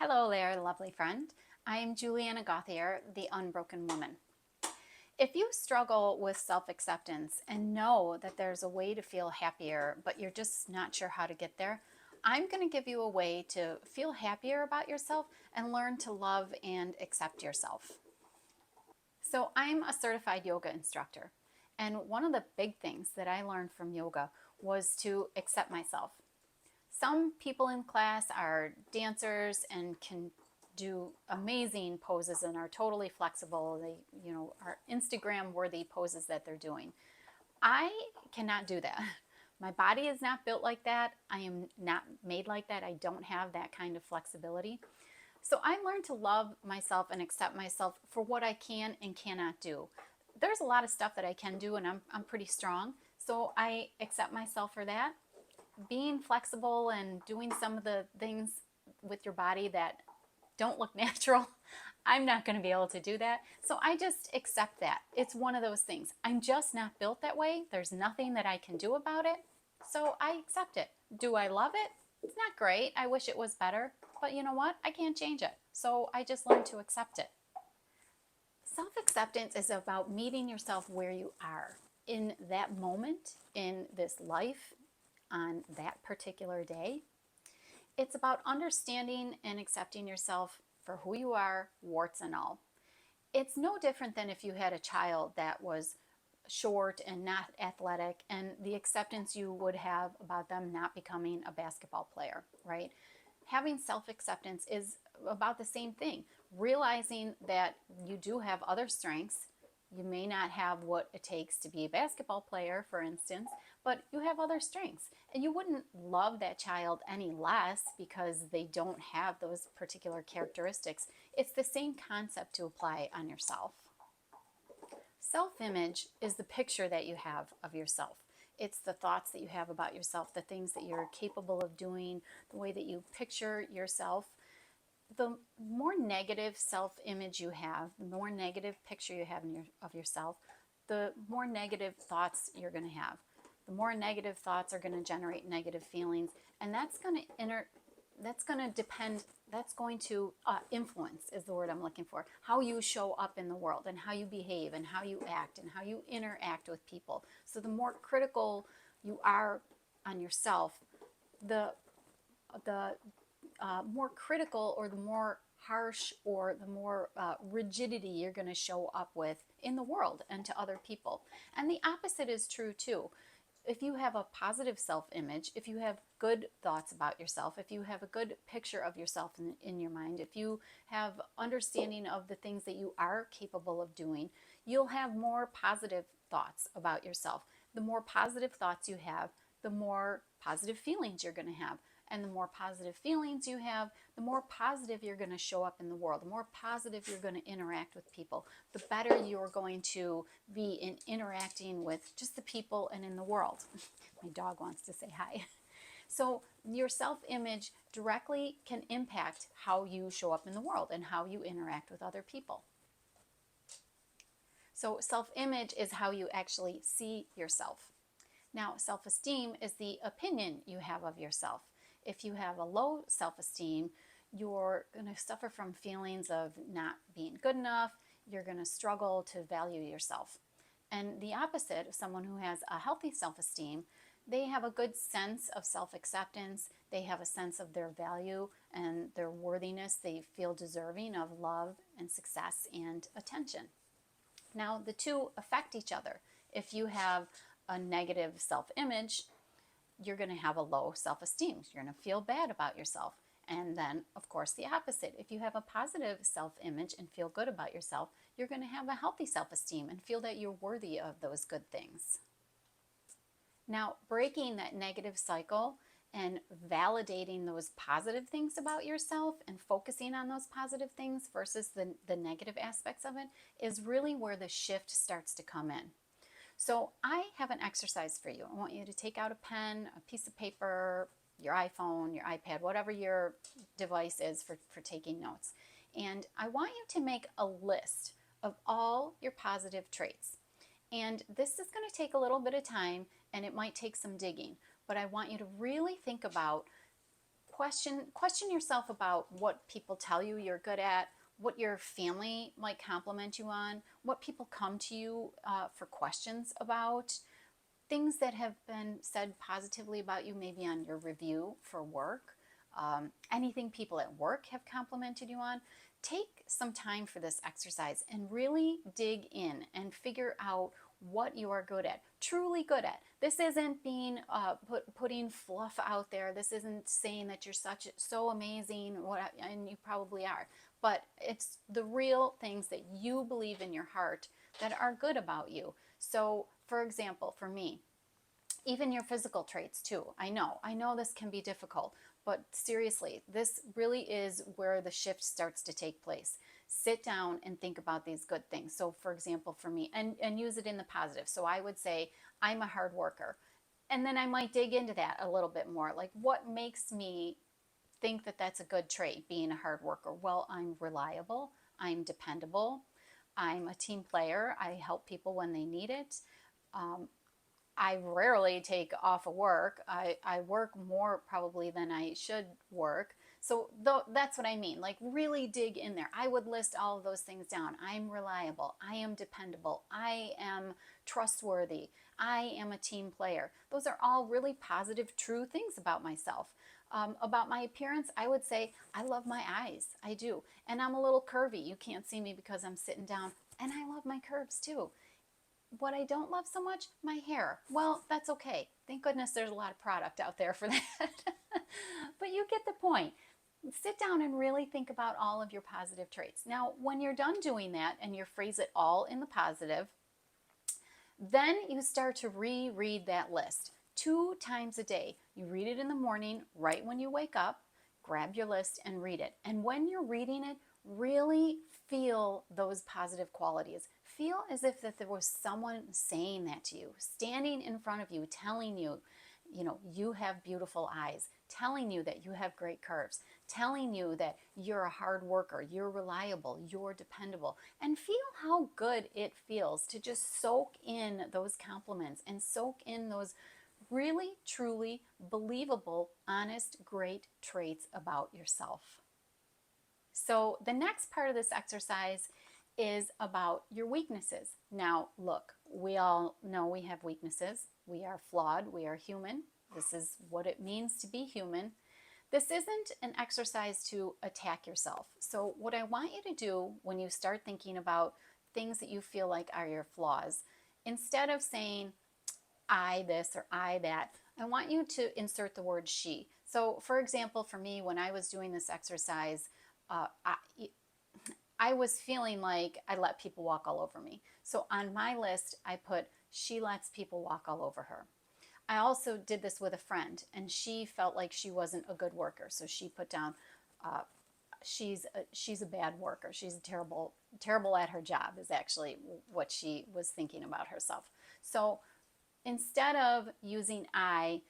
Hello there, lovely friend. I'm Juliana Gauthier, the Unbroken Woman. If you struggle with self-acceptance and know that there's a way to feel happier, but you're just not sure how to get there, I'm going to give you a way to feel happier about yourself and learn to love and accept yourself. So I'm a certified yoga instructor, and one of the big things that I learned from yoga was to accept myself. Some people in class are dancers and can do amazing poses and are totally flexible. They, are Instagram worthy poses that they're doing. I cannot do that. My body is not built like that. I am not made like that. I don't have that kind of flexibility. So I learned to love myself and accept myself for what I can and cannot do. There's a lot of stuff that I can do, and I'm pretty strong. So I accept myself for that. Being flexible and doing some of the things with your body that don't look natural, I'm not going to be able to do that. So I just accept that. It's one of those things. I'm just not built that way. There's nothing that I can do about it. So I accept it. Do I love it? It's not great. I wish it was better. But you know what? I can't change it. So I just learn to accept it. Self-acceptance is about meeting yourself where you are in that moment, in this life, on that particular day. It's about understanding and accepting yourself for who you are, warts and all. It's no different than if you had a child that was short and not athletic, and the acceptance you would have about them not becoming a basketball player, right? Having self-acceptance is about the same thing. Realizing that you do have other strengths. You may not have what it takes to be a basketball player, for instance, but you have other strengths. And you wouldn't love that child any less because they don't have those particular characteristics. It's the same concept to apply on yourself. Self-image is the picture that you have of yourself. It's the thoughts that you have about yourself, the things that you're capable of doing, the way that you picture yourself. The more negative self-image you have, the more negative picture you have of yourself, the more negative thoughts you're going to have. The more negative thoughts are going to generate negative feelings, and that's going to influence, is the word I'm looking for, how you show up in the world and how you behave and how you act and how you interact with people. So the more critical you are on yourself, the more critical, or the more harsh, or the more rigidity you're going to show up with in the world and to other people. And the opposite is true too. If you have a positive self-image, if you have good thoughts about yourself, if you have a good picture of yourself in your mind, if you have understanding of the things that you are capable of doing, you'll have more positive thoughts about yourself. The more positive thoughts you have, the more positive feelings you're going to have. And the more positive feelings you have, the more positive you're going to show up in the world, the more positive you're going to interact with people, the better you're going to be in interacting with just the people and in the world. My dog wants to say hi. So your self-image directly can impact how you show up in the world and how you interact with other people. So self-image is how you actually see yourself. Now, self-esteem is the opinion you have of yourself. If you have a low self-esteem, you're going to suffer from feelings of not being good enough. You're going to struggle to value yourself. And the opposite, someone who has a healthy self-esteem, they have a good sense of self-acceptance. They have a sense of their value and their worthiness. They feel deserving of love and success and attention. Now, the two affect each other. If you have a negative self-image, you're going to have a low self-esteem. You're going to feel bad about yourself. And then, of course, the opposite. If you have a positive self-image and feel good about yourself, you're going to have a healthy self-esteem and feel that you're worthy of those good things. Now, breaking that negative cycle and validating those positive things about yourself and focusing on those positive things versus the negative aspects of it is really where the shift starts to come in. So I have an exercise for you. I want you to take out a pen, a piece of paper, your iPhone, your iPad, whatever your device is for taking notes. And I want you to make a list of all your positive traits. And this is going to take a little bit of time, and it might take some digging. But I want you to really think about question yourself about what people tell you you're good at, what your family might compliment you on, what people come to you for questions about, things that have been said positively about you, maybe on your review for work, anything people at work have complimented you on. Take some time for this exercise and really dig in and figure out what you are good at, truly good at. This isn't being putting fluff out there. This isn't saying that you're so amazing, and you probably are. But it's the real things that you believe in your heart that are good about you. So, for example, for me, even your physical traits too. I know this can be difficult, but seriously, this really is where the shift starts to take place. Sit down and think about these good things. So for example, for me, and use it in the positive. So I would say, I'm a hard worker. And then I might dig into that a little bit more. Like, what makes me think that that's a good trait, being a hard worker? Well, I'm reliable, I'm dependable, I'm a team player, I help people when they need it. Um, I rarely take off of work. I work more probably than I should work. So that's what I mean. Like, really dig in there. I would list all of those things down. I'm reliable. I am dependable. I am trustworthy. I am a team player. Those are all really positive, true things about myself. About my appearance, I would say I love my eyes. I do. And I'm a little curvy. You can't see me because I'm sitting down. And I love my curves too. What I don't love so much, my hair. Well, that's okay. Thank goodness there's a lot of product out there for that. But you get the point. Sit down and really think about all of your positive traits. Now, when you're done doing that and you phrase it all in the positive, then you start to reread that list 2 times a day. You read it in the morning, right when you wake up, grab your list and read it. And when you're reading it, really feel those positive qualities. Feel as if that there was someone saying that to you, standing in front of you, telling you, you have beautiful eyes, telling you that you have great curves, telling you that you're a hard worker, you're reliable, you're dependable. And feel how good it feels to just soak in those compliments and soak in those really, truly believable, honest, great traits about yourself. So the next part of this exercise is about your weaknesses. Now, look, we all know we have weaknesses. We are flawed. We are human. This is what it means to be human. This isn't an exercise to attack yourself. So what I want you to do when you start thinking about things that you feel like are your flaws, instead of saying, I this or I that, I want you to insert the word she. So for example, for me, when I was doing this exercise, I was feeling like I let people walk all over me. So on my list, I put, she lets people walk all over her. I also did this with a friend, and she felt like she wasn't a good worker. So she put down, she's a bad worker. She's terrible at her job is actually what she was thinking about herself. So instead of using I,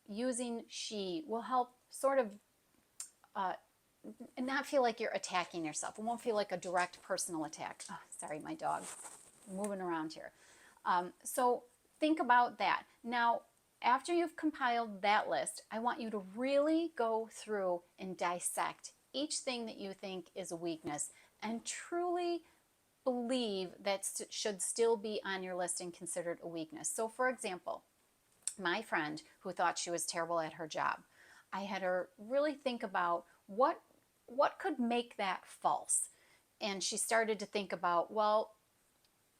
using she will help sort of and not feel like you're attacking yourself. It won't feel like a direct personal attack. Oh, sorry, my dog moving around here. So think about that. Now, after you've compiled that list, I want you to really go through and dissect each thing that you think is a weakness and truly believe that should still be on your list and considered a weakness. So for example, my friend who thought she was terrible at her job, I had her really think about what could make that false. And she started to think about, well,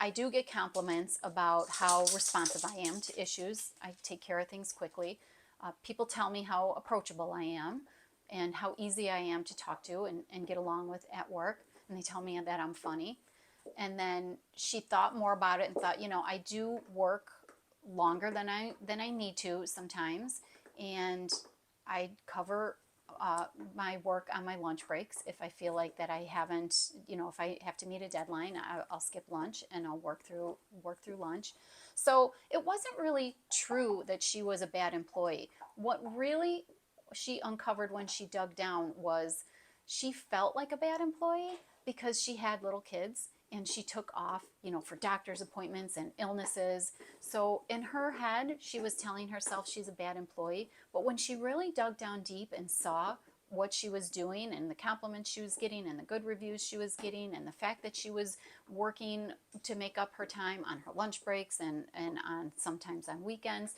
I do get compliments about how responsive I am to issues. I take care of things quickly. People tell me how approachable I am and how easy I am to talk to and get along with at work. And they tell me that I'm funny. And then she thought more about it and thought, I do work longer than I need to sometimes. And I cover my work on my lunch breaks. If I feel like that I haven't, if I have to meet a deadline, I'll skip lunch and I'll work through lunch. So it wasn't really true that she was a bad employee. What really she uncovered when she dug down was she felt like a bad employee because she had little kids and she took off, for doctor's appointments and illnesses. So in her head, she was telling herself she's a bad employee. But when she really dug down deep and saw what she was doing and the compliments she was getting and the good reviews she was getting and the fact that she was working to make up her time on her lunch breaks and on sometimes on weekends,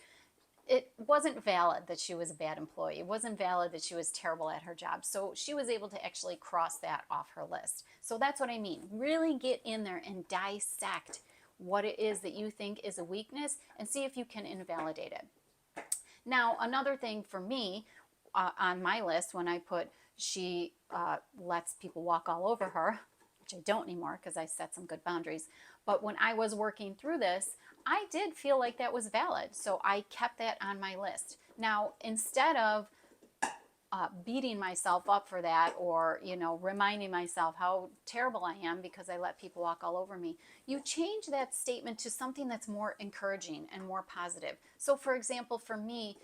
it wasn't valid that she was a bad employee. It wasn't valid that she was terrible at her job. So she was able to actually cross that off her list. So that's what I mean. Really get in there and dissect what it is that you think is a weakness and see if you can invalidate it. Now, another thing for me on my list, when I put she lets people walk all over her, which I don't anymore because I set some good boundaries. But when I was working through this, I did feel like that was valid. So I kept that on my list. Now, instead of beating myself up for that, or reminding myself how terrible I am because I let people walk all over me, you change that statement to something that's more encouraging and more positive. So for example, for me,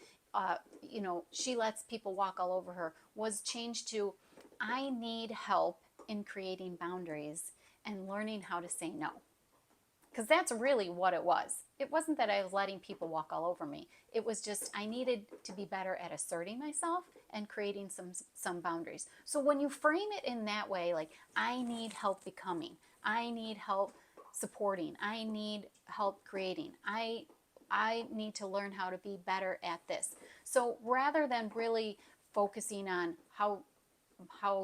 she lets people walk all over her was changed to, I need help in creating boundaries and learning how to say no. Because that's really what it was. It wasn't that I was letting people walk all over me. It was just I needed to be better at asserting myself and creating some boundaries. So when you frame it in that way, like I need help becoming, I need help supporting, I need help creating, I need to learn how to be better at this. So rather than really focusing on how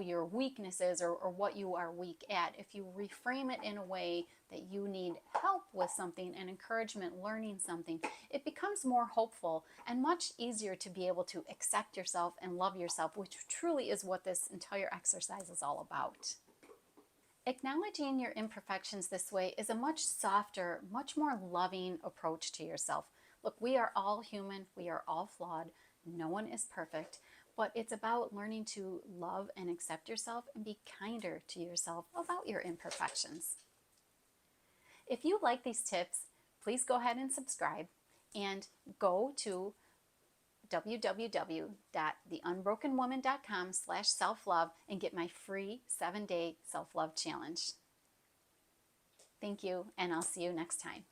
your weakness is or what you are weak at, if you reframe it in a way that you need help with something and encouragement learning something, it becomes more hopeful and much easier to be able to accept yourself and love yourself, which truly is what this entire exercise is all about. Acknowledging your imperfections this way is a much softer, much more loving approach to yourself. Look, we are all human, we are all flawed, no one is perfect, but it's about learning to love and accept yourself and be kinder to yourself about your imperfections. If you like these tips, please go ahead and subscribe and go to www.theunbrokenwoman.com/self-love and get my free 7-day self-love challenge. Thank you, and I'll see you next time.